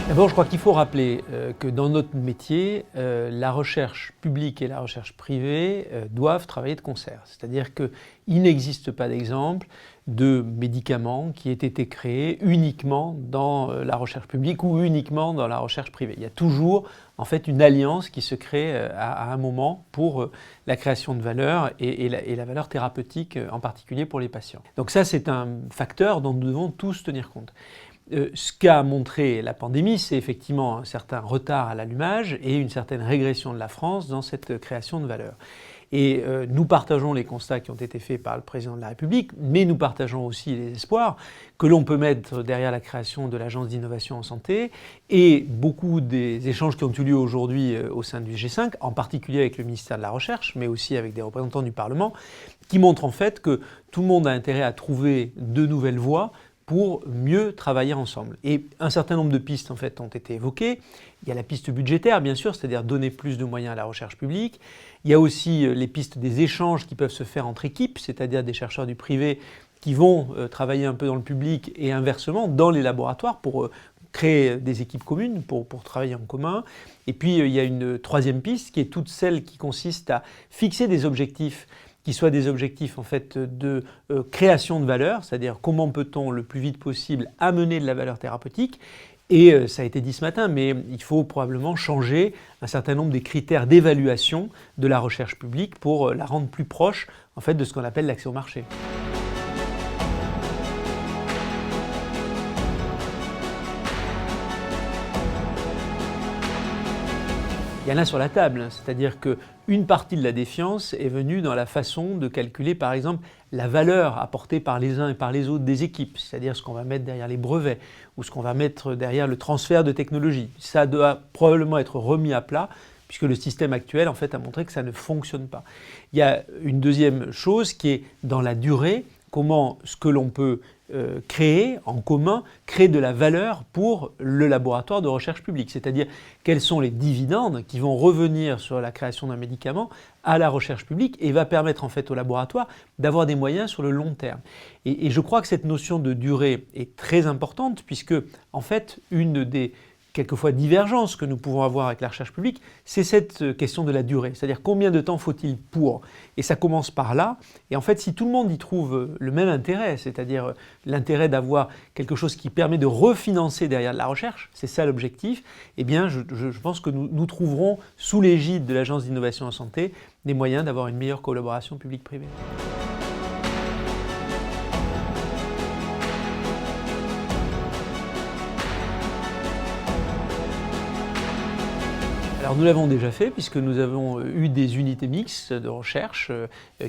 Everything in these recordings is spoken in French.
D'abord, je crois qu'il faut rappeler que dans notre métier, la recherche publique et la recherche privée doivent travailler de concert. C'est-à-dire qu'il n'existe pas d'exemple de médicaments qui aient été créés uniquement dans la recherche publique ou uniquement dans la recherche privée. Il y a toujours en fait une alliance qui se crée à un moment pour la création de valeur et la valeur thérapeutique en particulier pour les patients. Donc ça, c'est un facteur dont nous devons tous tenir compte. Ce qu'a montré la pandémie, c'est effectivement un certain retard à l'allumage et une certaine régression de la France dans cette création de valeur. Et nous partageons les constats qui ont été faits par le président de la République, mais nous partageons aussi les espoirs que l'on peut mettre derrière la création de l'Agence d'innovation en santé et beaucoup des échanges qui ont eu lieu aujourd'hui au sein du G5, en particulier avec le ministère de la Recherche, mais aussi avec des représentants du Parlement, qui montrent en fait que tout le monde a intérêt à trouver de nouvelles voies pour mieux travailler ensemble. Et un certain nombre de pistes en fait ont été évoquées. Il y a la piste budgétaire bien sûr, c'est-à-dire donner plus de moyens à la recherche publique. Il y a aussi les pistes des échanges qui peuvent se faire entre équipes, c'est-à-dire des chercheurs du privé qui vont travailler un peu dans le public et inversement dans les laboratoires pour créer des équipes communes, pour travailler en commun. Et puis il y a une troisième piste qui est toute celle qui consiste à fixer des objectifs qui soient des objectifs en fait de création de valeur, c'est-à-dire comment peut-on le plus vite possible amener de la valeur thérapeutique. Et ça a été dit ce matin, mais il faut probablement changer un certain nombre des critères d'évaluation de la recherche publique pour la rendre plus proche en fait de ce qu'on appelle l'accès au marché. Il y en a sur la table, c'est-à-dire qu'une partie de la défiance est venue dans la façon de calculer par exemple la valeur apportée par les uns et par les autres des équipes, c'est-à-dire ce qu'on va mettre derrière les brevets ou ce qu'on va mettre derrière le transfert de technologie. Ça doit probablement être remis à plat puisque le système actuel en fait a montré que ça ne fonctionne pas. Il y a une deuxième chose qui est dans la durée, comment ce que l'on peut créer en commun, créer de la valeur pour le laboratoire de recherche publique. C'est-à-dire quels sont les dividendes qui vont revenir sur la création d'un médicament à la recherche publique et va permettre en fait au laboratoire d'avoir des moyens sur le long terme. Et je crois que cette notion de durée est très importante puisque en fait une des quelquefois divergences que nous pouvons avoir avec la recherche publique, c'est cette question de la durée. C'est-à-dire combien de temps faut-il pour ? Et ça commence par là. Et en fait, si tout le monde y trouve le même intérêt, c'est-à-dire l'intérêt d'avoir quelque chose qui permet de refinancer derrière la recherche, c'est ça l'objectif, eh bien je pense que nous trouverons sous l'égide de l'Agence d'innovation en santé des moyens d'avoir une meilleure collaboration publique-privée. Alors nous l'avons déjà fait puisque nous avons eu des unités mixtes de recherche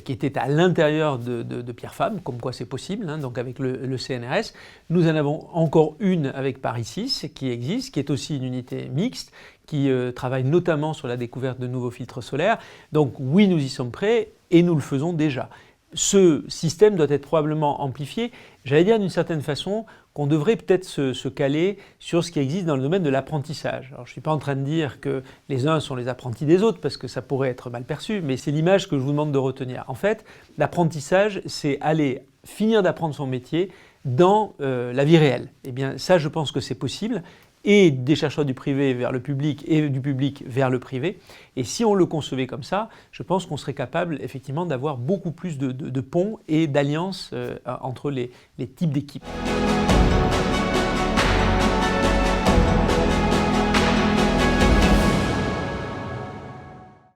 qui étaient à l'intérieur de Pierre-Fabre, comme quoi c'est possible, hein, donc avec le CNRS. Nous en avons encore une avec Paris 6 qui existe, qui est aussi une unité mixte, qui travaille notamment sur la découverte de nouveaux filtres solaires. Donc oui, nous y sommes prêts et nous le faisons déjà. Ce système doit être probablement amplifié, j'allais dire d'une certaine façon qu'on devrait peut-être se caler sur ce qui existe dans le domaine de l'apprentissage. Alors je ne suis pas en train de dire que les uns sont les apprentis des autres parce que ça pourrait être mal perçu, mais c'est l'image que je vous demande de retenir. En fait, l'apprentissage, c'est aller finir d'apprendre son métier dans la vie réelle. Eh bien ça, je pense que c'est possible. Et des chercheurs du privé vers le public et du public vers le privé. Et si on le concevait comme ça, je pense qu'on serait capable effectivement d'avoir beaucoup plus de ponts et d'alliances entre les types d'équipes.